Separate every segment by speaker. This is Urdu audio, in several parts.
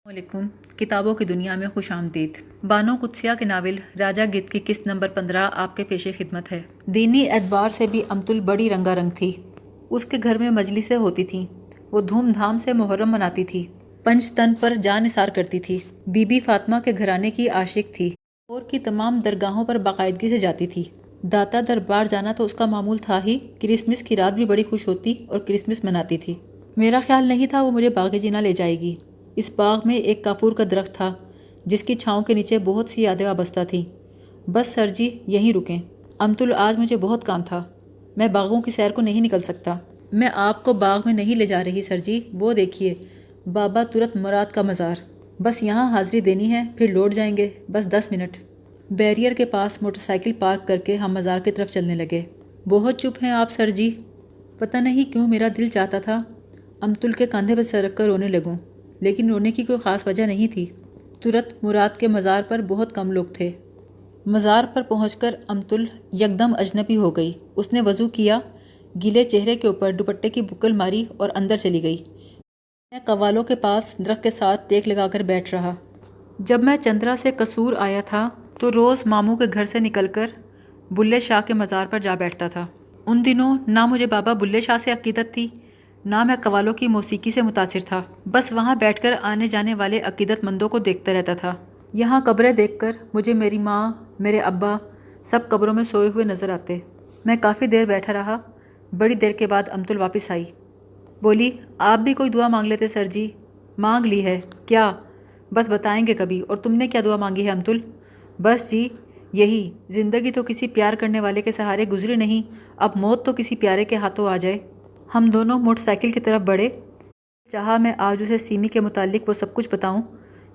Speaker 1: علیکم، کتابوں کی دنیا میں خوش آمدید۔ بانو قدسیہ کے ناول راجہ گدھ کی قسط نمبر 15 آپ کے پیش خدمت ہے۔ دینی اعتبار سے بھی امتل بڑی رنگا رنگ تھی۔ اس کے گھر میں مجلسیں ہوتی تھیں۔ وہ دھوم دھام سے محرم مناتی تھی، پنج تن پر جان نثار کرتی تھی۔ بی بی فاطمہ کے گھرانے کی عاشق تھی اور کی تمام درگاہوں پر باقاعدگی سے جاتی تھی۔ داتا دربار جانا تو اس کا معمول تھا ہی۔ کرسمس کی رات بھی بڑی خوش ہوتی اور کرسمس مناتی تھی۔ میرا خیال نہیں تھا وہ مجھے باغ جنہ لے جائے گی۔ اس باغ میں ایک کافور کا درخت تھا جس کی چھاؤں کے نیچے بہت سی یادیں وابستہ تھیں۔ بس سر جی یہیں رکیں، امتل آج مجھے بہت کام تھا، میں باغوں کی سیر کو نہیں نکل سکتا۔ میں آپ کو باغ میں نہیں لے جا رہی سر جی، وہ دیکھیے بابا ترت مراد کا مزار، بس یہاں حاضری دینی ہے پھر لوٹ جائیں گے، بس 10 منٹ۔ بیریئر کے پاس موٹر سائیکل پارک کر کے ہم مزار کی طرف چلنے لگے۔ بہت چپ ہیں آپ سر جی۔ پتہ نہیں کیوں میرا دل چاہتا تھا امتل کے کاندھے پر سر رکھ کر رونے لگوں، لیکن رونے کی کوئی خاص وجہ نہیں تھی۔ ترت مراد کے مزار پر بہت کم لوگ تھے۔ مزار پر پہنچ کر امتل یکدم اجنبی ہو گئی۔ اس نے وضو کیا، گیلے چہرے کے اوپر دوپٹے کی بکل ماری اور اندر چلی گئی۔ میں قوالوں کے پاس درخت کے ساتھ ٹیک لگا کر بیٹھ رہا۔ جب میں چندرا سے قصور آیا تھا تو روز ماموں کے گھر سے نکل کر بلے شاہ کے مزار پر جا بیٹھتا تھا۔ ان دنوں نہ مجھے بابا بلے شاہ سے عقیدت تھی، نہ میں قوالوں کی موسیقی سے متاثر تھا۔ بس وہاں بیٹھ کر آنے جانے والے عقیدت مندوں کو دیکھتا رہتا تھا۔ یہاں قبریں دیکھ کر مجھے میری ماں، میرے ابا سب قبروں میں سوئے ہوئے نظر آتے۔ میں کافی دیر بیٹھا رہا۔ بڑی دیر کے بعد امتل واپس آئی۔ بولی، آپ بھی کوئی دعا مانگ لیتے سر جی۔ مانگ لی ہے؟ کیا؟ بس بتائیں گے کبھی۔ اور تم نے کیا دعا مانگی ہے امتل؟ بس جی یہی، زندگی تو کسی پیار کرنے والے کے سہارے گزری نہیں، اب موت تو کسی پیارے کے ہاتھوں آ جائے۔ ہم دونوں موٹر سائیکل کی طرف بڑھے۔ چاہا میں آج اسے سیمی کے متعلق وہ سب کچھ بتاؤں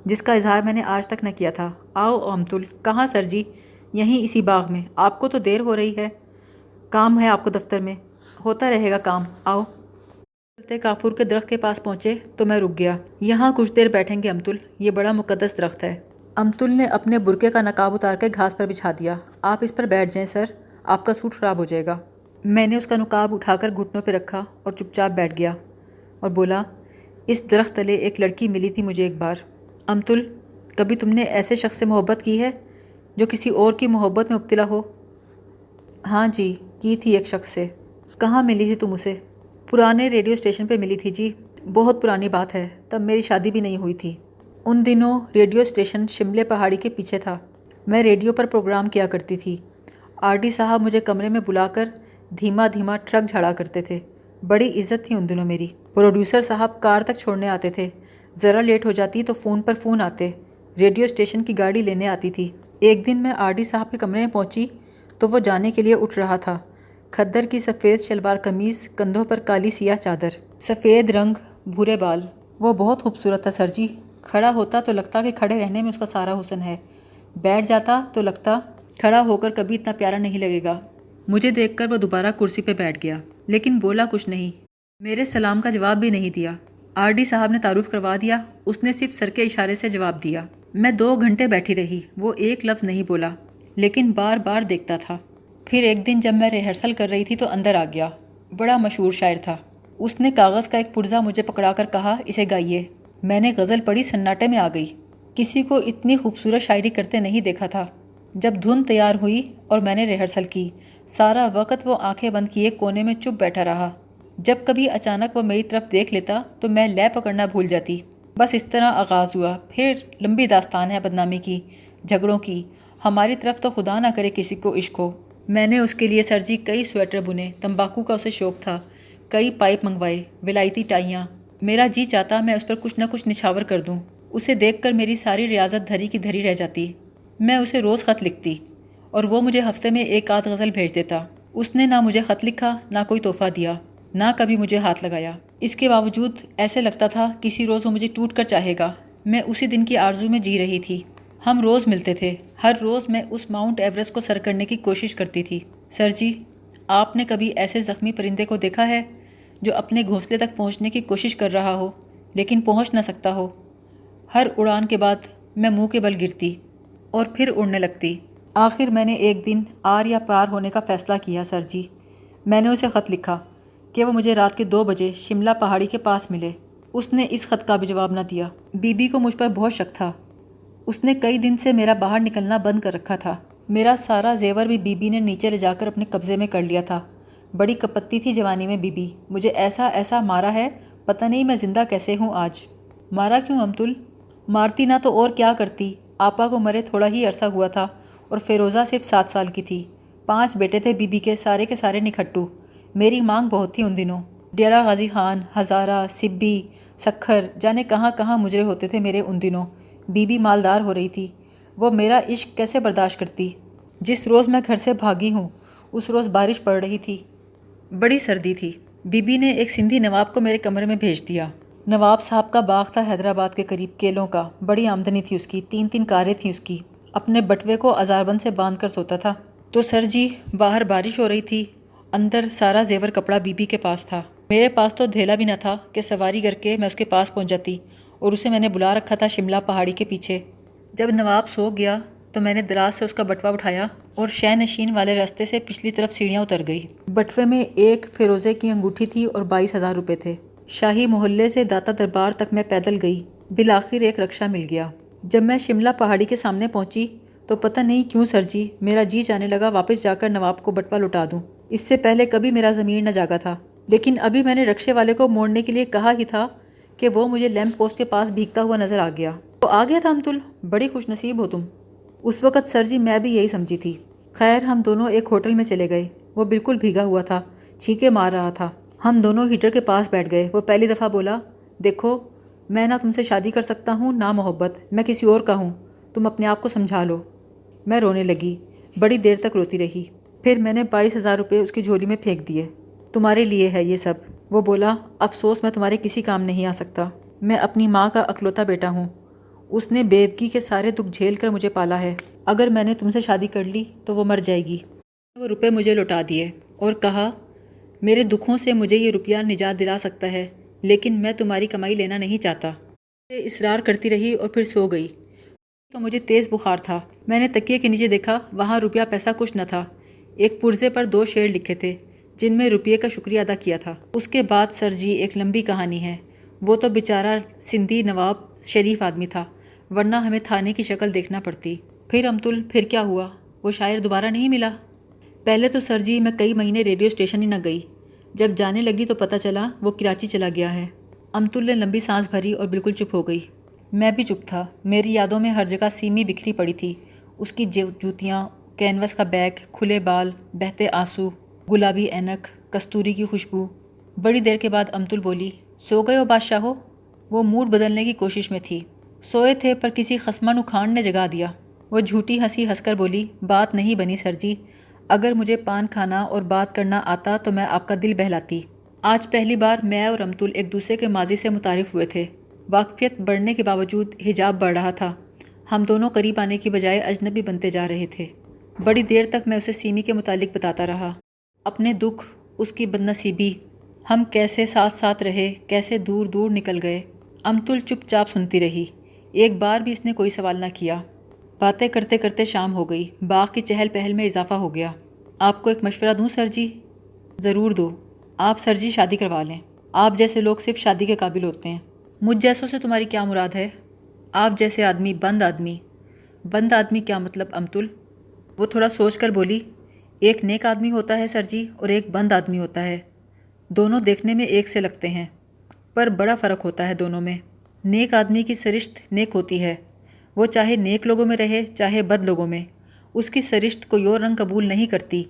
Speaker 1: جس کا اظہار میں نے آج تک نہ کیا تھا۔ آؤ امتل۔ کہاں سر جی؟ یہیں اسی باغ میں۔ آپ کو تو دیر ہو رہی ہے، کام ہے آپ کو دفتر میں؟ ہوتا رہے گا کام، آؤ۔ چلتے کافور کے درخت کے پاس پہنچے تو میں رک گیا۔ یہاں کچھ دیر بیٹھیں گے امتل، یہ بڑا مقدس درخت ہے۔ امتل نے اپنے برقعے کا نقاب اتار کے گھاس پر بچھا دیا۔ آپ اس پر بیٹھ جائیں سر، آپ کا سوٹ خراب ہو جائے گا۔ میں نے اس کا نقاب اٹھا کر گھٹنوں پہ رکھا اور چپ چاپ بیٹھ گیا اور بولا، اس درخت تلے ایک لڑکی ملی تھی مجھے ایک بار۔ امتل، کبھی تم نے ایسے شخص سے محبت کی ہے جو کسی اور کی محبت میں مبتلا ہو؟ ہاں جی، کی تھی ایک شخص سے۔ کہاں ملی تھی تم اسے؟ پرانے ریڈیو اسٹیشن پہ ملی تھی جی، بہت پرانی بات ہے، تب میری شادی بھی نہیں ہوئی تھی۔ ان دنوں ریڈیو اسٹیشن شملے پہاڑی کے پیچھے تھا۔ میں ریڈیو پر پروگرام کیا کرتی تھی۔ آر ڈی صاحب مجھے کمرے میں بلا کر دھیما دھیما ٹرک جھاڑا کرتے تھے۔ بڑی عزت تھی ان دنوں میری۔ پروڈیوسر صاحب کار تک چھوڑنے آتے تھے، ذرا لیٹ ہو جاتی تو فون پر فون آتے، ریڈیو اسٹیشن کی گاڑی لینے آتی تھی۔ ایک دن میں آر ڈی صاحب کے کمرے میں پہنچی تو وہ جانے کے لیے اٹھ رہا تھا۔ کھدر کی سفید شلوار قمیض، کندھوں پر کالی سیاہ چادر، سفید رنگ، بھورے بال۔ وہ بہت خوبصورت تھا سر جی۔ کھڑا ہوتا تو لگتا کہ کھڑے رہنے میں اس کا سارا حسن ہے، بیٹھ جاتا تو لگتا کھڑا ہو کر کبھی اتنا پیارا نہیں لگے گا۔ مجھے دیکھ کر وہ دوبارہ کرسی پہ بیٹھ گیا، لیکن بولا کچھ نہیں، میرے سلام کا جواب بھی نہیں دیا۔ آر ڈی صاحب نے تعارف کروا دیا، اس نے صرف سر کے اشارے سے جواب دیا۔ میں 2 گھنٹے بیٹھی رہی، وہ ایک لفظ نہیں بولا، لیکن بار بار دیکھتا تھا۔ پھر ایک دن جب میں ریہرسل کر رہی تھی تو اندر آ گیا۔ بڑا مشہور شاعر تھا۔ اس نے کاغذ کا ایک پرزہ مجھے پکڑا کر کہا، اسے گائیے۔ میں نے غزل پڑھی، سناٹے میں آ گئی۔ کسی کو اتنی خوبصورت شاعری کرتے نہیں دیکھا تھا۔ جب دھن تیار ہوئی اور میں نے ریہرسل کی، سارا وقت وہ آنکھیں بند کیے کونے میں چپ بیٹھا رہا۔ جب کبھی اچانک وہ میری طرف دیکھ لیتا تو میں لے پکڑنا بھول جاتی۔ بس اس طرح آغاز ہوا۔ پھر لمبی داستان ہے بدنامی کی، جھگڑوں کی۔ ہماری طرف تو خدا نہ کرے کسی کو عشق ہو۔ میں نے اس کے لیے سر جی کئی سویٹر بنے، تمباکو کا اسے شوق تھا، کئی پائپ منگوائے، ولائتی ٹائیاں۔ میرا جی چاہتا میں اس پر کچھ نہ کچھ نچھاور کر دوں۔ اسے دیکھ کر میری ساری ریاضت دھری کی دھری رہ جاتی۔ میں اسے روز خط لکھتی اور وہ مجھے ہفتے میں ایک آدھ غزل بھیج دیتا۔ اس نے نہ مجھے خط لکھا، نہ کوئی تحفہ دیا، نہ کبھی مجھے ہاتھ لگایا۔ اس کے باوجود ایسے لگتا تھا کسی روز وہ مجھے ٹوٹ کر چاہے گا۔ میں اسی دن کی آرزو میں جی رہی تھی۔ ہم روز ملتے تھے، ہر روز میں اس ماؤنٹ ایوریسٹ کو سر کرنے کی کوشش کرتی تھی۔ سر جی، آپ نے کبھی ایسے زخمی پرندے کو دیکھا ہے جو اپنے گھونسلے تک پہنچنے کی کوشش کر رہا ہو لیکن پہنچ نہ سکتا ہو؟ ہر اڑان کے بعد میں منہ کے بل گرتی اور پھر اڑنے لگتی۔ آخر میں نے ایک دن آر یا پار ہونے کا فیصلہ کیا سر جی۔ میں نے اسے خط لکھا کہ وہ مجھے رات کے 2 بجے شملہ پہاڑی کے پاس ملے۔ اس نے اس خط کا بھی جواب نہ دیا۔ بی بی کو مجھ پر بہت شک تھا۔ اس نے کئی دن سے میرا باہر نکلنا بند کر رکھا تھا۔ میرا سارا زیور بھی بی بی نے نیچے لے جا کر اپنے قبضے میں کر لیا تھا۔ بڑی کپتی تھی جوانی میں بی بی، مجھے ایسا ایسا مارا ہے، پتہ نہیں میں زندہ کیسے ہوں آج۔ مارا کیوں امتل؟ مارتی نہ تو اور کیا کرتی، آپا کو مرے تھوڑا ہی عرصہ ہوا تھا اور فیروزہ صرف 7 سال کی تھی۔ 5 بیٹے تھے بی بی کے سارے نکھٹو۔ میری مانگ بہت تھی ان دنوں۔ ڈیرہ غازی خان، ہزارہ، سبی، سکھر، جانے کہاں کہاں مجرے ہوتے تھے میرے ان دنوں۔ بی بی مالدار ہو رہی تھی، وہ میرا عشق کیسے برداشت کرتی؟ جس روز میں گھر سے بھاگی ہوں اس روز بارش پڑ رہی تھی، بڑی سردی تھی۔ بی بی نے ایک سندھی نواب کو میرے کمرے میں بھیج دیا۔ نواب صاحب کا باغ تھا حیدرآباد کے قریب کیلوں کا، بڑی آمدنی تھی اس کی، 3 کاریں تھیں اس کی۔ اپنے بٹوے کو ازاربند سے باندھ کر سوتا تھا۔ تو سر جی، باہر بارش ہو رہی تھی، اندر سارا زیور کپڑا بی بی کے پاس تھا۔ میرے پاس تو دھیلا بھی نہ تھا کہ سواری کر کے میں اس کے پاس پہنچ جاتی، اور اسے میں نے بلا رکھا تھا شملہ پہاڑی کے پیچھے۔ جب نواب سو گیا تو میں نے دراز سے اس کا بٹوا اٹھایا اور شہ نشین والے راستے سے پچھلی طرف سیڑھیاں اتر گئی۔ بٹوے میں ایک فیروزے کی انگوٹھی تھی اور 22,000 روپے تھے۔ شاہی محلے سے داتا دربار تک میں پیدل گئی، بالآخر ایک رکشہ مل گیا۔ جب میں شملہ پہاڑی کے سامنے پہنچی تو پتہ نہیں کیوں سر جی، میرا جی جانے لگا واپس جا کر نواب کو بٹوا لوٹا دوں۔ اس سے پہلے کبھی میرا ضمیر نہ جاگا تھا، لیکن ابھی میں نے رکشے والے کو موڑنے کے لیے کہا ہی تھا کہ وہ مجھے لیمپ پوسٹ کے پاس بھیگتا ہوا نظر آ گیا۔ تو آ گیا تھا امتل، بڑی خوش نصیب ہو تم۔ اس وقت سر جی میں بھی یہی سمجھی تھی۔ خیر ہم دونوں ایک ہوٹل میں چلے گئے، وہ بالکل بھیگا ہوا تھا، چھینکے مار رہا تھا۔ ہم دونوں ہیٹر کے پاس بیٹھ گئے۔ وہ پہلی دفعہ بولا، دیکھو میں نہ تم سے شادی کر سکتا ہوں نہ محبت، میں کسی اور کا ہوں، تم اپنے آپ کو سمجھا لو۔ میں رونے لگی، بڑی دیر تک روتی رہی۔ پھر میں نے 22,000 روپے اس کی جھولی میں پھینک دیے۔ تمہارے لیے ہے یہ سب۔ وہ بولا، افسوس میں تمہارے کسی کام نہیں آ سکتا، میں اپنی ماں کا اکلوتا بیٹا ہوں، اس نے بیوگی کے سارے دکھ جھیل کر مجھے پالا ہے، اگر میں نے تم سے شادی کر لی تو وہ مر جائے گی۔ وہ روپے مجھے لوٹا دیے اور کہا، میرے دکھوں سے مجھے یہ روپیہ نجات دلا سکتا ہے، لیکن میں تمہاری کمائی لینا نہیں چاہتا۔ اصرار کرتی رہی اور پھر سو گئی۔ تو مجھے تیز بخار تھا، میں نے تکیے کے نیچے دیکھا، وہاں روپیہ پیسہ کچھ نہ تھا۔ ایک پرزے پر 2 شعر لکھے تھے جن میں روپیے کا شکریہ ادا کیا تھا۔ اس کے بعد سر جی ایک لمبی کہانی ہے۔ وہ تو بیچارہ سندھی نواب شریف آدمی تھا، ورنہ ہمیں تھانے کی شکل دیکھنا پڑتی۔ پھر امتل، پھر کیا ہوا؟ وہ شاعر دوبارہ نہیں ملا؟ پہلے تو سر جی میں کئی مہینے ریڈیو اسٹیشن ہی نہ گئی، جب جانے لگی تو پتہ چلا وہ کراچی چلا گیا ہے۔ امتل نے لمبی سانس بھری اور بالکل چپ ہو گئی۔ میں بھی چپ تھا۔ میری یادوں میں ہر جگہ سیمی بکھری پڑی تھی، اس کی جوتیاں، کینوس کا بیگ، کھلے بال، بہتے آنسو، گلابی اینک، کستوری کی خوشبو۔ بڑی دیر کے بعد امتل بولی، سو گئے ہو بادشاہو؟ وہ موڈ بدلنے کی کوشش میں تھی۔ سوئے تھے پر کسی خصمہ نخان نے جگا دیا۔ وہ جھوٹی ہنسی ہنس کر بولی، بات نہیں بنی سر جی، اگر مجھے پان کھانا اور بات کرنا آتا تو میں آپ کا دل بہلاتی۔ آج پہلی بار میں اور امتل ایک دوسرے کے ماضی سے متعارف ہوئے تھے۔ واقفیت بڑھنے کے باوجود حجاب بڑھ رہا تھا، ہم دونوں قریب آنے کی بجائے اجنبی بنتے جا رہے تھے۔ بڑی دیر تک میں اسے سیمی کے متعلق بتاتا رہا، اپنے دکھ، اس کی بد نصیبی، ہم کیسے ساتھ ساتھ رہے، کیسے دور دور نکل گئے۔ امتل چپ چاپ سنتی رہی، ایک بار بھی اس نے کوئی سوال نہ کیا۔ باتیں کرتے کرتے شام ہو گئی، باغ کی چہل پہل میں اضافہ ہو گیا۔ آپ کو ایک مشورہ دوں سر جی؟ ضرور دو۔ آپ سر جی شادی کروا لیں، آپ جیسے لوگ صرف شادی کے قابل ہوتے ہیں۔ مجھ جیسوں سے تمہاری کیا مراد ہے؟ آپ جیسے آدمی، بند آدمی۔ بند آدمی کیا مطلب امتل؟ وہ تھوڑا سوچ کر بولی، ایک نیک آدمی ہوتا ہے سر جی اور ایک بند آدمی ہوتا ہے، دونوں دیکھنے میں ایک سے لگتے ہیں پر بڑا فرق ہوتا ہے دونوں میں۔ نیک آدمی کی سرشت نیک ہوتی ہے، وہ چاہے نیک لوگوں میں رہے چاہے بد لوگوں میں، اس کی سرشت کوئی اور رنگ قبول نہیں کرتی،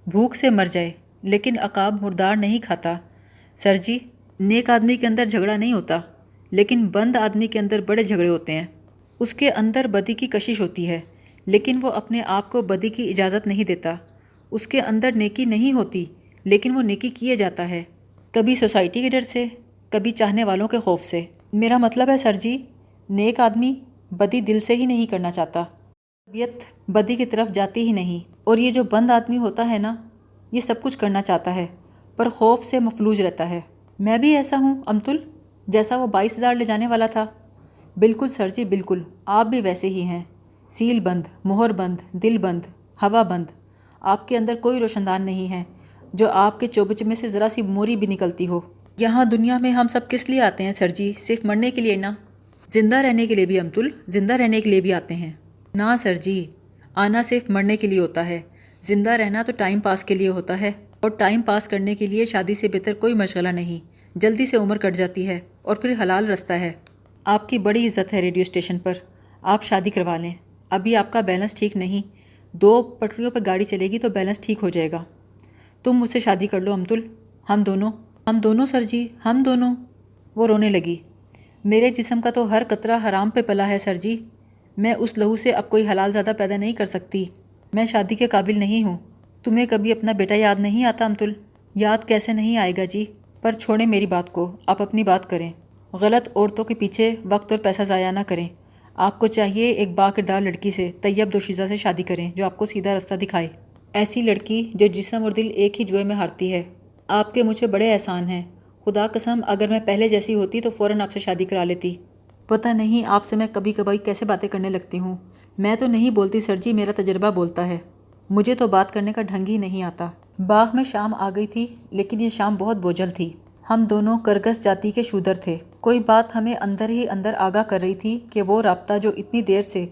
Speaker 1: بھوک سے مر جائے لیکن عقاب مردار نہیں کھاتا۔ سر جی، نیک آدمی کے اندر جھگڑا نہیں ہوتا، لیکن بند آدمی کے اندر بڑے جھگڑے ہوتے ہیں۔ اس کے اندر بدی کی کشش ہوتی ہے لیکن وہ اپنے آپ کو بدی کی اجازت نہیں دیتا۔ اس کے اندر نیکی نہیں ہوتی لیکن وہ نیکی کیے جاتا ہے، کبھی سوسائٹی کے ڈر سے، کبھی چاہنے والوں کے خوف سے۔ میرا مطلب ہے سر جی، نیک آدمی بدی دل سے ہی نہیں کرنا چاہتا، طبیعت بدی کی طرف جاتی ہی نہیں، اور یہ جو بند آدمی ہوتا ہے نا، یہ سب کچھ کرنا چاہتا ہے پر خوف سے مفلوج رہتا ہے۔ میں بھی ایسا ہوں امتل، جیسا وہ 22,000 لے جانے والا تھا۔ بالکل سر جی بالکل، آپ بھی ویسے ہی ہیں، سیل بند، مہر بند، دل بند، ہوا بند۔ آپ کے اندر کوئی روشندان نہیں ہے جو آپ کے چوبچ میں سے ذرا سی موری بھی نکلتی ہو۔ یہاں دنیا میں ہم سب کس لیے آتے ہیں سر جی؟ صرف مرنے کے لیے نا؟ زندہ رہنے کے لیے بھی امتل، زندہ رہنے کے لیے بھی آتے ہیں۔ نا سر جی، آنا صرف مرنے کے لیے ہوتا ہے، زندہ رہنا تو ٹائم پاس کے لیے ہوتا ہے، اور ٹائم پاس کرنے کے لیے شادی سے بہتر کوئی مشغلہ نہیں۔ جلدی سے عمر کٹ جاتی ہے اور پھر حلال رستہ ہے۔ آپ کی بڑی عزت ہے ریڈیو اسٹیشن پر، آپ شادی کروا لیں۔ ابھی آپ کا بیلنس ٹھیک نہیں، 2 پٹریوں پہ گاڑی چلے گی تو بیلنس ٹھیک ہو جائے گا۔ تم مجھ سے شادی کر لو امتل، ہم دونوں سر جی، ہم دونوں۔ وہ رونے لگی۔ میرے جسم کا تو ہر قطرہ حرام پہ پلا ہے سر جی، میں اس لہو سے اب کوئی حلال زادہ پیدا نہیں کر سکتی، میں شادی کے قابل نہیں ہوں۔ تمہیں کبھی اپنا بیٹا یاد نہیں آتا امتل؟ یاد کیسے نہیں آئے گا جی، پر چھوڑیں میری بات کو، آپ اپنی بات کریں۔ غلط عورتوں کے پیچھے وقت اور پیسہ ضائع نہ کریں۔ آپ کو چاہیے ایک با کردار لڑکی سے، طیب دوشیزہ سے شادی کریں جو آپ کو سیدھا رستہ دکھائے، ایسی لڑکی جو جسم اور دل ایک ہی جوئے میں ہارتی ہے۔ آپ کے مجھ پہ بڑے احسان ہیں، خدا قسم اگر میں پہلے جیسی ہوتی تو فوراً آپ سے شادی کرا لیتی۔ پتہ نہیں آپ سے میں کبھی کبھی کیسے باتیں کرنے لگتی ہوں۔ میں تو نہیں بولتی سر جی، میرا تجربہ بولتا ہے، مجھے تو بات کرنے کا ڈھنگ ہی نہیں آتا۔ باغ میں شام آ گئی تھی، لیکن یہ شام بہت بوجھل تھی۔ ہم دونوں کرگس جاتی کے شودر تھے۔ کوئی بات ہمیں اندر ہی اندر آگاہ کر رہی تھی کہ وہ رابطہ جو اتنی دیر سے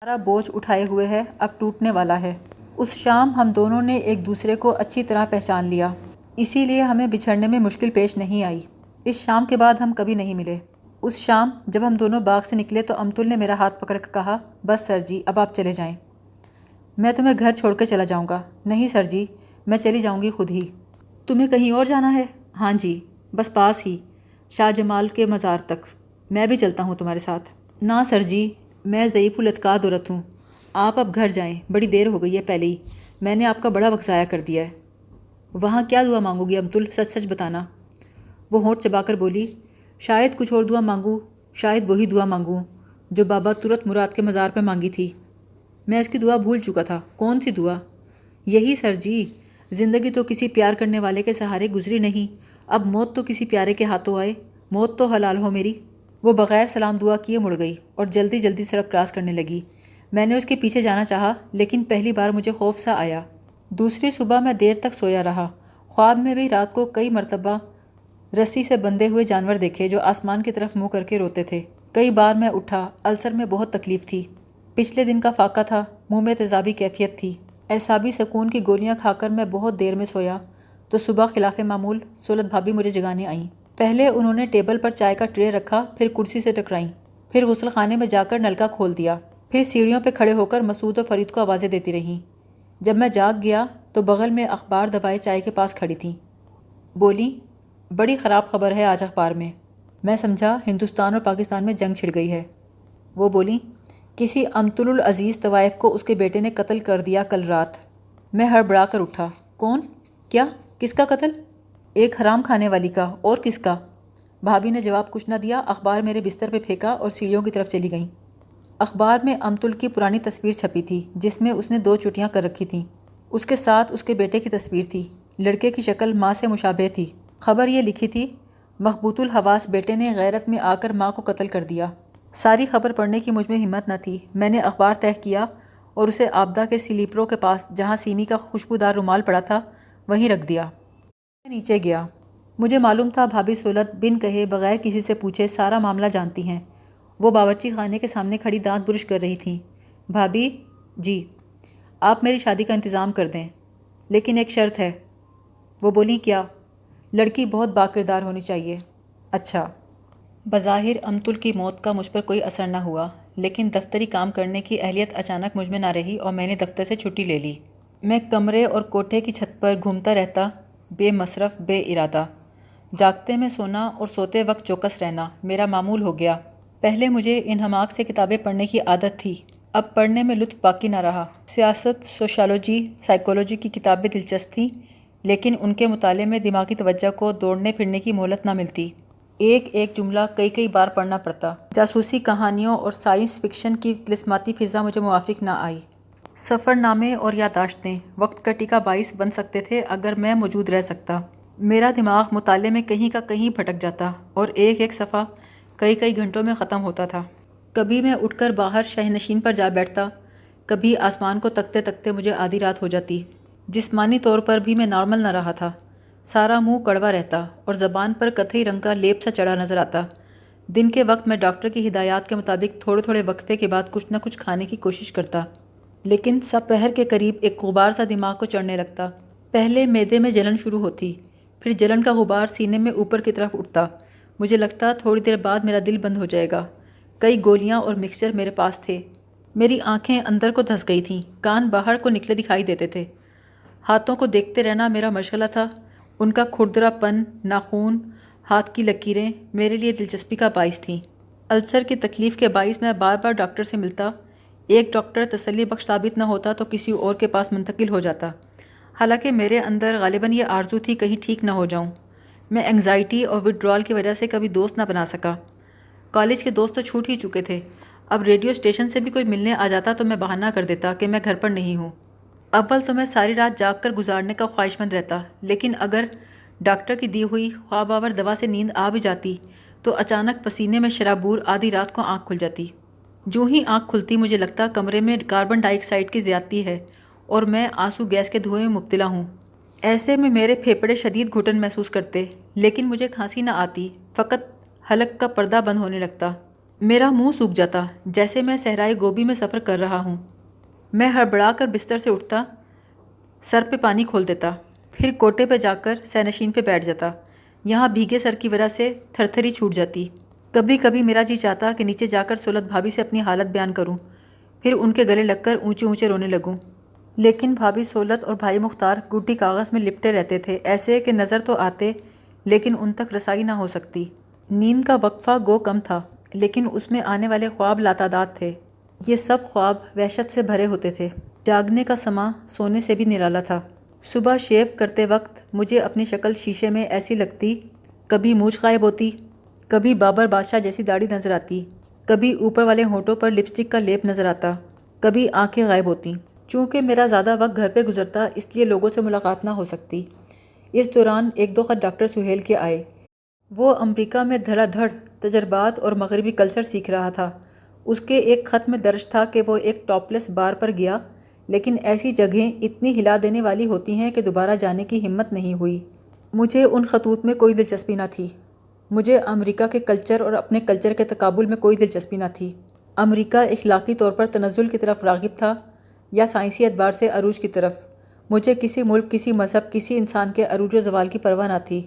Speaker 1: سارا بوجھ اٹھائے ہوئے ہے اب ٹوٹنے والا ہے۔ اس شام ہم دونوں نے ایک دوسرے کو اچھی طرح پہچان لیا، اسی لیے ہمیں بچھڑنے میں مشکل پیش نہیں آئی۔ اس شام کے بعد ہم کبھی نہیں ملے۔ اس شام جب ہم دونوں باغ سے نکلے تو امتل نے میرا ہاتھ پکڑ کر کہا، بس سر جی اب آپ چلے جائیں، میں تمہیں گھر چھوڑ کے چلا جاؤں گا۔ نہیں سر جی، میں چلی جاؤں گی خود ہی۔ تمہیں کہیں اور جانا ہے؟ ہاں جی، بس پاس ہی، شاہ جمال کے مزار تک۔ میں بھی چلتا ہوں تمہارے ساتھ۔ نہ سر جی، میں ضعیف الاعتقاد عورت ہوں، آپ اب گھر جائیں، بڑی دیر ہو گئی ہے پہلے ہی، میں نے آپ کا بڑا وقت ضائع کر دیا ہے۔ وہاں کیا دعا مانگو گی امتل، سچ سچ بتانا۔ وہ ہونٹ چبا کر بولی، شاید کچھ اور دعا مانگوں، شاید وہی دعا مانگوں جو بابا ترت مراد کے مزار پہ مانگی تھی۔ میں اس کی دعا بھول چکا تھا۔ کون سی دعا؟ یہی سر جی، زندگی تو کسی پیار کرنے والے کے سہارے گزری نہیں، اب موت تو کسی پیارے کے ہاتھوں آئے، موت تو حلال ہو میری۔ وہ بغیر سلام دعا کیے مڑ گئی اور جلدی جلدی سڑک کراس کرنے لگی۔ میں نے اس کے پیچھے جانا چاہا، لیکن پہلی بار مجھے خوف سا آیا۔ دوسری صبح میں دیر تک سویا رہا۔ خواب میں بھی رات کو کئی مرتبہ رسی سے بندھے ہوئے جانور دیکھے جو آسمان کی طرف منہ کر کے روتے تھے۔ کئی بار میں اٹھا، السر میں بہت تکلیف تھی، پچھلے دن کا فاقہ تھا، منہ میں تیزابی کیفیت تھی۔ اعصابی سکون کی گولیاں کھا کر میں بہت دیر میں سویا تو صبح خلاف معمول سولت بھابی مجھے جگانے آئیں۔ پہلے انہوں نے ٹیبل پر چائے کا ٹرے رکھا، پھر کرسی سے ٹکرائیں، پھر غسل خانے میں جا کر نلکا کھول دیا، پھر سیڑھیوں پہ کھڑے ہو کر مسعود اور فرید کو آوازیں دیتی رہیں۔ جب میں جاگ گیا تو بغل میں اخبار دبائے چائے کے پاس کھڑی تھیں۔ بولی، بڑی خراب خبر ہے آج اخبار میں۔ میں سمجھا ہندوستان اور پاکستان میں جنگ چھڑ گئی ہے۔ وہ بولی، کسی امتل العزیز طوائف کو اس کے بیٹے نے قتل کر دیا کل رات۔ میں ہڑبڑا کر اٹھا۔ کون؟ کیا؟ کس کا قتل؟ ایک حرام کھانے والی کا، اور کس کا؟ بھابی نے جواب کچھ نہ دیا، اخبار میرے بستر پہ پھینکا اور سیڑھیوں کی طرف چلی گئیں۔ اخبار میں امتل کی پرانی تصویر چھپی تھی جس میں اس نے 2 چٹیاں کر رکھی تھیں، اس کے ساتھ اس کے بیٹے کی تصویر تھی۔ لڑکے کی شکل ماں سے مشابہ تھی۔ خبر یہ لکھی تھی، مخبوط الحواس بیٹے نے غیرت میں آ کر ماں کو قتل کر دیا۔ ساری خبر پڑھنے کی مجھ میں ہمت نہ تھی۔ میں نے اخبار تہہ کیا اور اسے آبدہ کے سلیپروں کے پاس جہاں سیمی کا خوشبودار رومال پڑا تھا وہیں رکھ دیا۔ میں نیچے گیا۔ مجھے معلوم تھا بھابی سولت بن کہے بغیر کسی سے پوچھے سارا معاملہ جانتی ہیں۔ وہ باورچی خانے کے سامنے کھڑی دانت برش کر رہی تھیں۔ بھابی جی، آپ میری شادی کا انتظام کر دیں، لیکن ایک شرط ہے۔ وہ بولیں، کیا؟ لڑکی بہت باکردار ہونی چاہیے۔ اچھا۔ بظاہر امتل کی موت کا مجھ پر کوئی اثر نہ ہوا، لیکن دفتری کام کرنے کی اہلیت اچانک مجھ میں نہ رہی اور میں نے دفتر سے چھٹی لے لی۔ میں کمرے اور کوٹھے کی چھت پر گھومتا رہتا، بے مصرف، بے ارادہ۔ جاگتے میں سونا اور سوتے وقت چوکس رہنا میرا معمول ہو گیا۔ پہلے مجھے انہماک سے کتابیں پڑھنے کی عادت تھی، اب پڑھنے میں لطف باقی نہ رہا۔ سیاست، سوشالوجی، سائیکالوجی کی کتابیں دلچسپ تھیں، لیکن ان کے مطالعے میں دماغی توجہ کو دوڑنے پھرنے کی مہلت نہ ملتی۔ ایک ایک جملہ کئی بار پڑھنا پڑتا۔ جاسوسی کہانیوں اور سائنس فکشن کی طلسماتی فضا مجھے موافق نہ آئی۔ سفر نامے اور یادداشتیں وقت کٹی کا باعث بن سکتے تھے اگر میں موجود رہ سکتا۔ میرا دماغ مطالعے میں کہیں کا کہیں بھٹک جاتا اور ایک ایک صفحہ کئی گھنٹوں میں ختم ہوتا تھا۔ کبھی میں اٹھ کر باہر شہ نشین پر جا بیٹھتا، کبھی آسمان کو تکتے تکتے مجھے آدھی رات ہو جاتی۔ جسمانی طور پر بھی میں نارمل نہ رہا تھا۔ سارا منہ کڑوا رہتا اور زبان پر کتھئی رنگ کا لیپ سا چڑھا نظر آتا۔ دن کے وقت میں ڈاکٹر کی ہدایات کے مطابق تھوڑے تھوڑے وقفے کے بعد کچھ نہ کچھ کھانے کی کوشش کرتا، لیکن سب پہر کے قریب ایک غبار سا دماغ کو چڑھنے لگتا۔ پہلے معدے میں جلن شروع ہوتی، پھر جلن کا غبار سینے میں اوپر کی طرف اٹھتا۔ مجھے لگتا تھوڑی دیر بعد میرا دل بند ہو جائے گا۔ کئی گولیاں اور مکسچر میرے پاس تھے۔ میری آنکھیں اندر کو دھس گئی تھیں، کان باہر کو نکلے دکھائی دیتے تھے۔ ہاتھوں کو دیکھتے رہنا میرا مشغلہ تھا۔ ان کا کھردرا پن، ناخون، ہاتھ کی لکیریں میرے لیے دلچسپی کا باعث تھیں۔ السر کی تکلیف کے باعث میں بار بار ڈاکٹر سے ملتا۔ ایک ڈاکٹر تسلی بخش ثابت نہ ہوتا تو کسی اور کے پاس منتقل ہو جاتا۔ حالانکہ میرے اندر غالباً یہ آرزو تھی کہیں ٹھیک نہ ہو جاؤں۔ میں انگزائٹی اور وڈرال کی وجہ سے کبھی دوست نہ بنا سکا۔ کالج کے دوست تو چھوٹ ہی چکے تھے۔ اب ریڈیو اسٹیشن سے بھی کوئی ملنے آ جاتا تو میں بہانہ کر دیتا کہ میں گھر پر نہیں ہوں۔ اول تو میں ساری رات جاگ کر گزارنے کا خواہش مند رہتا، لیکن اگر ڈاکٹر کی دی ہوئی خواب آور دوا سے نیند آ بھی جاتی تو اچانک پسینے میں شرابور آدھی رات کو آنکھ کھل جاتی۔ جو ہی آنکھ کھلتی مجھے لگتا کمرے میں کاربن ڈائی آکسائڈ کی زیادتی ہے اور میں آنسو گیس کے دھوئیں میں مبتلا ہوں۔ ایسے میں میرے پھیپھڑے شدید گھٹن محسوس کرتے، لیکن مجھے کھانسی نہ آتی، فقط حلق کا پردہ بند ہونے لگتا۔ میرا منہ سوکھ جاتا جیسے میں صحرائے گوبی میں سفر کر رہا ہوں۔ میں ہڑبڑا کر بستر سے اٹھتا، سر پہ پانی کھول دیتا، پھر کوٹے پہ جا کر سہ نشین پہ بیٹھ جاتا۔ یہاں بھیگے سر کی وجہ سے تھر تھری چھوٹ جاتی۔ کبھی کبھی میرا جی چاہتا کہ نیچے جا کر سولت بھابھی سے اپنی حالت بیان کروں، پھر ان کے گلے لگ کر اونچے اونچے رونے لگوں۔ لیکن بھابھی سولت اور بھائی مختار گوٹی کاغذ میں لپٹے رہتے تھے، ایسے کہ نظر تو آتے لیکن ان تک رسائی نہ ہو سکتی۔ نیند کا وقفہ گو کم تھا، لیکن اس میں آنے والے خواب لاتعداد تھے۔ یہ سب خواب وحشت سے بھرے ہوتے تھے۔ جاگنے کا سماں سونے سے بھی نرالا تھا۔ صبح شیو کرتے وقت مجھے اپنی شکل شیشے میں ایسی لگتی، کبھی مونچھ غائب ہوتی، کبھی بابر بادشاہ جیسی داڑھی نظر آتی، کبھی اوپر والے ہونٹوں پر لپسٹک کا لیپ نظر آتا، کبھی آنکھیں غائب ہوتی۔ چونکہ میرا زیادہ وقت گھر پہ گزرتا اس لیے لوگوں سے ملاقات نہ ہو سکتی۔ اس دوران ایک دو خط ڈاکٹر سہیل کے آئے۔ وہ امریکہ میں دھڑا دھڑ تجربات اور مغربی کلچر سیکھ رہا تھا۔ اس کے ایک خط میں درج تھا کہ وہ ایک ٹاپ لیس بار پر گیا، لیکن ایسی جگہیں اتنی ہلا دینے والی ہوتی ہیں کہ دوبارہ جانے کی ہمت نہیں ہوئی۔ مجھے ان خطوط میں کوئی دلچسپی نہ تھی۔ مجھے امریکہ کے کلچر اور اپنے کلچر کے تقابل میں کوئی دلچسپی نہ تھی۔ امریکہ اخلاقی طور پر تنزل کی طرف راغب تھا یا سائنسی اعتبار سے عروج کی طرف۔ مجھے کسی ملک، کسی مذہب، کسی انسان کے عروج و زوال کی پرواہ نہ تھی۔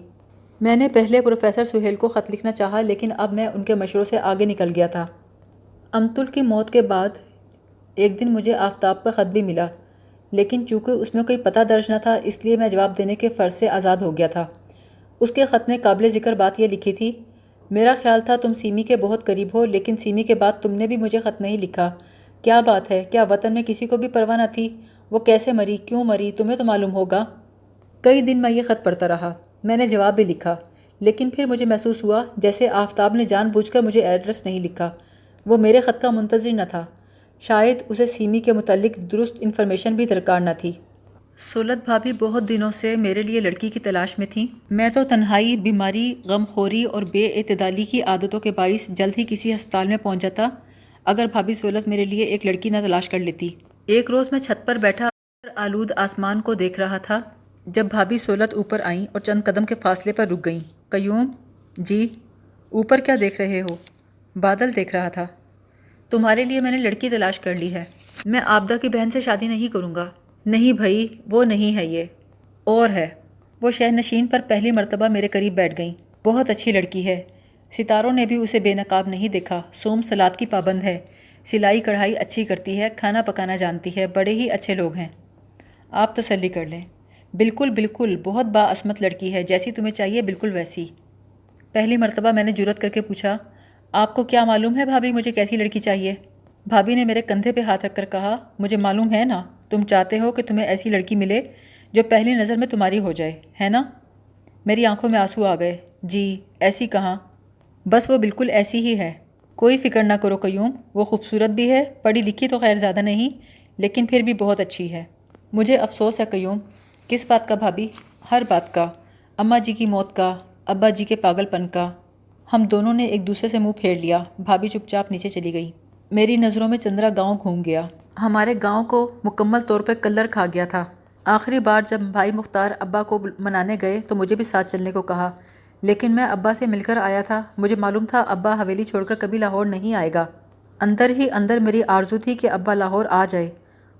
Speaker 1: میں نے پہلے پروفیسر سہیل کو خط لکھنا چاہا، لیکن اب میں ان کے مشوروں سے آگے نکل گیا تھا۔ امتل کی موت کے بعد ایک دن مجھے آفتاب کا خط بھی ملا، لیکن چونکہ اس میں کوئی پتہ درج نہ تھا اس لیے میں جواب دینے کے فرض سے آزاد ہو گیا تھا۔ اس کے خط میں قابل ذکر بات یہ لکھی تھی: میرا خیال تھا تم سیمی کے بہت قریب ہو، لیکن سیمی کے بعد تم نے بھی مجھے خط نہیں لکھا۔ کیا بات ہے؟ کیا وطن میں کسی کو بھی پرواہ نہ تھی؟ وہ کیسے مری؟ کیوں مری؟ تمہیں تو معلوم ہوگا۔ کئی دن میں یہ خط پڑھتا رہا۔ میں نے جواب بھی لکھا، لیکن پھر مجھے محسوس ہوا جیسے آفتاب نے جان بوجھ کر مجھے ایڈریس نہیں لکھا۔ وہ میرے خط کا منتظر نہ تھا۔ شاید اسے سیمی کے متعلق درست انفارمیشن بھی درکار نہ تھی۔ سولت بھابھی بہت دنوں سے میرے لیے لڑکی کی تلاش میں تھیں۔ میں تو تنہائی، بیماری، غمخوری اور بے اعتدالی کی عادتوں کے باعث جلد ہی کسی ہسپتال میں پہنچ جاتا اگر بھابھی سولت میرے لیے ایک لڑکی نہ تلاش کر لیتی۔ ایک روز میں چھت پر بیٹھا آلود آسمان کو دیکھ رہا تھا جب بھابھی سولت اوپر آئیں اور چند قدم کے فاصلے پر رک گئیں۔ قیوم جی، اوپر کیا دیکھ رہے ہو؟ بادل دیکھ رہا تھا۔ تمہارے لیے میں نے لڑکی تلاش کر لی ہے۔ میں آبدہ کی بہن سے شادی نہیں کروں گا۔ نہیں بھائی، وہ نہیں ہے، یہ اور ہے۔ وہ شہ نشین پر پہلی مرتبہ میرے قریب بیٹھ گئیں۔ بہت اچھی لڑکی ہے۔ ستاروں نے بھی اسے بے نقاب نہیں دیکھا۔ صوم سلاد کی پابند ہے، سلائی کڑھائی اچھی کرتی ہے، کھانا پکانا جانتی ہے، بڑے ہی اچھے لوگ ہیں۔ آپ تسلی کر لیں۔ بالکل بالکل، بہت باعصمت لڑکی ہے، جیسی تمہیں چاہیے بالکل ویسی۔ پہلی مرتبہ میں نے جرأت کر کے پوچھا، آپ کو کیا معلوم ہے بھابھی مجھے کیسی لڑکی چاہیے؟ بھابھی نے میرے کندھے پہ ہاتھ رکھ کر کہا، مجھے معلوم ہے نا، تم چاہتے ہو کہ تمہیں ایسی لڑکی ملے جو پہلی نظر میں تمہاری ہو جائے، ہے نا؟ میری آنکھوں میں آنسو آ گئے۔ جی، ایسی کہاں، بس وہ بالکل ایسی ہی ہے۔ کوئی فکر نہ کرو قیوم، وہ خوبصورت بھی ہے، پڑھی لکھی تو خیر زیادہ نہیں، لیکن پھر بھی بہت اچھی ہے۔ مجھے افسوس ہے قیوم۔ کس بات کا بھابھی؟ ہر بات کا، اماں جی کی موت کا، ابا جی کے پاگل پن کا۔ ہم دونوں نے ایک دوسرے سے منہ پھیر لیا۔ بھابھی چپ چاپ نیچے چلی گئی۔ میری نظروں میں چندرا گاؤں گھوم گیا۔ ہمارے گاؤں کو مکمل طور پہ کلر کھا گیا تھا۔ آخری بار جب بھائی مختار ابا کو منانے گئے تو مجھے بھی ساتھ چلنے کو کہا، لیکن میں ابا سے مل کر آیا تھا۔ مجھے معلوم تھا ابا حویلی چھوڑ کر کبھی لاہور نہیں آئے گا۔ اندر ہی اندر میری آرزو تھی کہ ابا لاہور آ جائے۔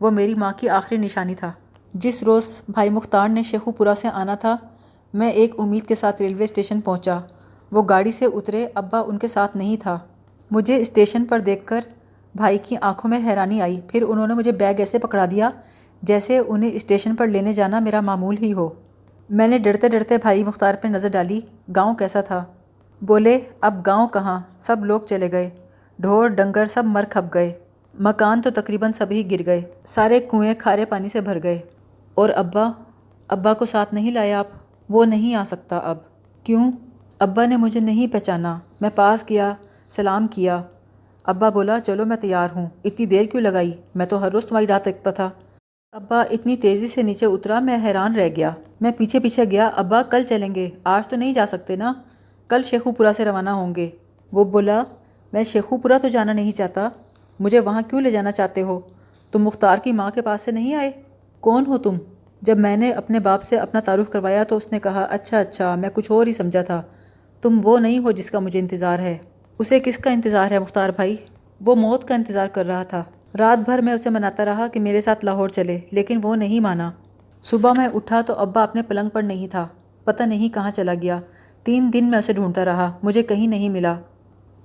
Speaker 1: وہ میری ماں کی آخری نشانی تھا۔ جس روز بھائی مختار نے شیخو پورہ سے آنا تھا، میں ایک امید کے ساتھ ریلوے اسٹیشن پہنچا۔ وہ گاڑی سے اترے، ابا ان کے ساتھ نہیں تھا۔ مجھے اسٹیشن پر دیکھ کر بھائی کی آنکھوں میں حیرانی آئی، پھر انہوں نے مجھے بیگ ایسے پکڑا دیا جیسے انہیں اسٹیشن پر لینے جانا میرا معمول ہی ہو۔ میں نے ڈرتے ڈرتے بھائی مختار پر نظر ڈالی۔ گاؤں کیسا تھا؟ بولے، اب گاؤں کہاں، سب لوگ چلے گئے، ڈھور ڈنگر سب مر کھپ گئے، مکان تو تقریباً سبھی گر گئے، سارے کنویں کھارے پانی سے بھر گئے۔ اور ابا کو ساتھ نہیں لایا آپ؟ وہ نہیں آ سکتا اب۔ کیوں؟ ابا نے مجھے نہیں پہچانا۔ میں پاس گیا، سلام کیا۔ ابا بولا، چلو میں تیار ہوں۔ اتنی دیر کیوں لگائی؟ میں تو ہر روز تمہاری رات دیکھتا تھا۔ ابا اتنی تیزی سے نیچے اترا، میں حیران رہ گیا۔ میں پیچھے پیچھے گیا۔ ابا کل چلیں گے، آج تو نہیں جا سکتے نا، کل شیخو پورہ سے روانہ ہوں گے۔ وہ بولا، میں شیخو پورہ تو جانا نہیں چاہتا۔ مجھے وہاں کیوں لے جانا چاہتے ہو؟ تم مختار کی ماں کے پاس سے نہیں آئے؟ کون ہو تم؟ جب میں نے اپنے باپ سے اپنا تعارف کروایا تو اس نے کہا، اچھا میں کچھ اور ہی سمجھا تھا، تم وہ نہیں ہو جس کا مجھے انتظار ہے۔ اسے کس کا انتظار ہے مختار بھائی؟ وہ موت کا انتظار کر رہا تھا۔ رات بھر میں اسے مناتا رہا کہ میرے ساتھ لاہور چلے، لیکن وہ نہیں مانا۔ صبح میں اٹھا تو ابا اپنے پلنگ پر نہیں تھا، پتہ نہیں کہاں چلا گیا۔ 3 دن میں اسے ڈھونڈتا رہا، مجھے کہیں نہیں ملا۔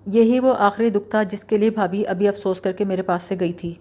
Speaker 1: یہی وہ آخری دکھ تھا جس کے لیے بھابھی ابھی افسوس کر کے میرے پاس سے گئی تھی۔